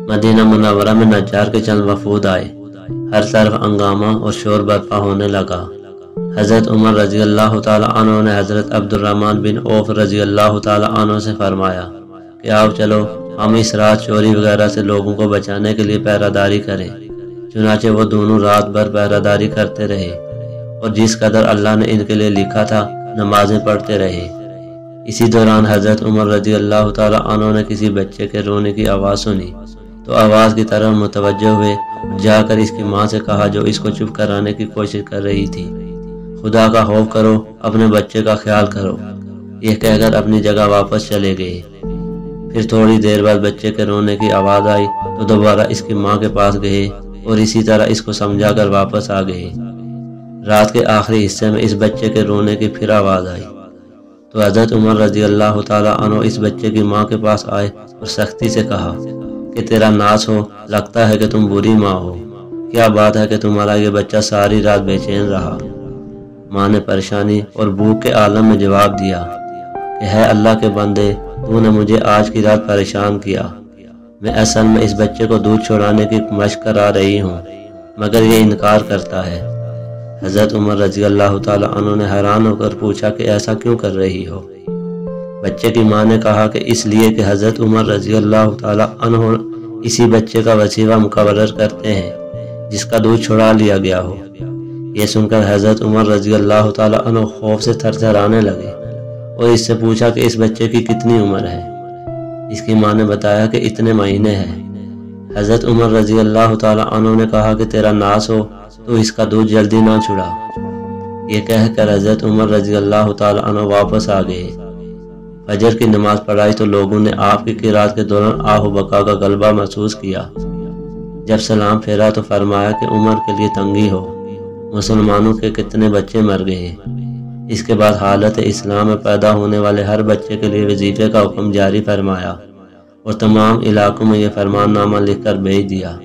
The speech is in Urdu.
مدینہ منورہ میں نجار کے چند وفود آئے۔ ہر طرف ہنگامہ اور شور برپا ہونے لگا۔ حضرت عمر رضی اللہ تعالیٰ عنہ نے حضرت عبد الرحمن بن عوف رضی اللہ تعالیٰ عنہ سے فرمایا کہ آؤ چلو ہم اس رات چوری وغیرہ سے لوگوں کو بچانے کے لیے پہرہ داری کریں۔ چنانچہ وہ دونوں رات بھر پہرہ داری کرتے رہے اور جس قدر اللہ نے ان کے لیے لکھا تھا نمازیں پڑھتے رہے۔ اسی دوران حضرت عمر رضی اللہ تعالیٰ عنہ نے کسی بچے کے رونے کی آواز سنی تو آواز کی طرف متوجہ ہوئے، جا کر اس کی ماں سے کہا جو اس کو چپ کرانے کی کوشش کر رہی تھی، خدا کا خوف کرو، اپنے بچے کا خیال کرو۔ یہ کہہ کر اپنی جگہ واپس چلے گئے۔ پھر تھوڑی دیر بعد بچے کے رونے کی آواز آئی تو دوبارہ اس کی ماں کے پاس گئے اور اسی طرح اس کو سمجھا کر واپس آ گئے۔ رات کے آخری حصے میں اس بچے کے رونے کی پھر آواز آئی تو حضرت عمر رضی اللہ تعالیٰ عنہ اس بچے کی ماں کے پاس آئے اور سختی سے کہا کہ تیرا ناز ہو، لگتا ہے کہ تم بری ماں ہو، کیا بات ہے کہ تمہارا یہ بچہ ساری رات بے چین رہا؟ ماں نے پریشانی اور بھوک کے عالم میں جواب دیا کہ ہے اللہ کے بندے، تو نے مجھے آج کی رات پریشان کیا۔ میں اصل میں اس بچے کو دودھ چھوڑانے کی مشق کرا رہی ہوں مگر یہ انکار کرتا ہے۔ حضرت عمر رضی اللہ تعالیٰ عنہ نے حیران ہو کر پوچھا کہ ایسا کیوں کر رہی ہو؟ بچے کی ماں نے کہا کہ اس لیے کہ حضرت عمر رضی اللہ تعالیٰ عنہ اسی بچے کا وظیفہ مقرر کرتے ہیں جس کا دودھ چھڑا لیا گیا ہو۔ یہ سن کر حضرت عمر رضی اللہ تعالیٰ عنہ خوف سے تھر تھرانے لگے اور اس سے پوچھا کہ اس بچے کی کتنی عمر ہے؟ اس کی ماں نے بتایا کہ اتنے مہینے ہے۔ حضرت عمر رضی اللہ تعالیٰ عنہ نے کہا کہ تیرا ناز ہو تو اس کا دودھ جلدی نہ چھڑا۔ یہ کہہ کر حضرت عمر رضی اللہ تعالیٰ عنہ واپس آ گئے۔ فجر کی نماز پڑھائی تو لوگوں نے آپ کی قرات کے دوران آہ و بکا کا غلبہ محسوس کیا۔ جب سلام پھیرا تو فرمایا کہ عمر کے لیے تنگی ہو، مسلمانوں کے کتنے بچے مر گئے۔ اس کے بعد حالت اسلام میں پیدا ہونے والے ہر بچے کے لیے وظیفے کا حکم جاری فرمایا اور تمام علاقوں میں یہ فرمان نامہ لکھ کر بھیج دیا۔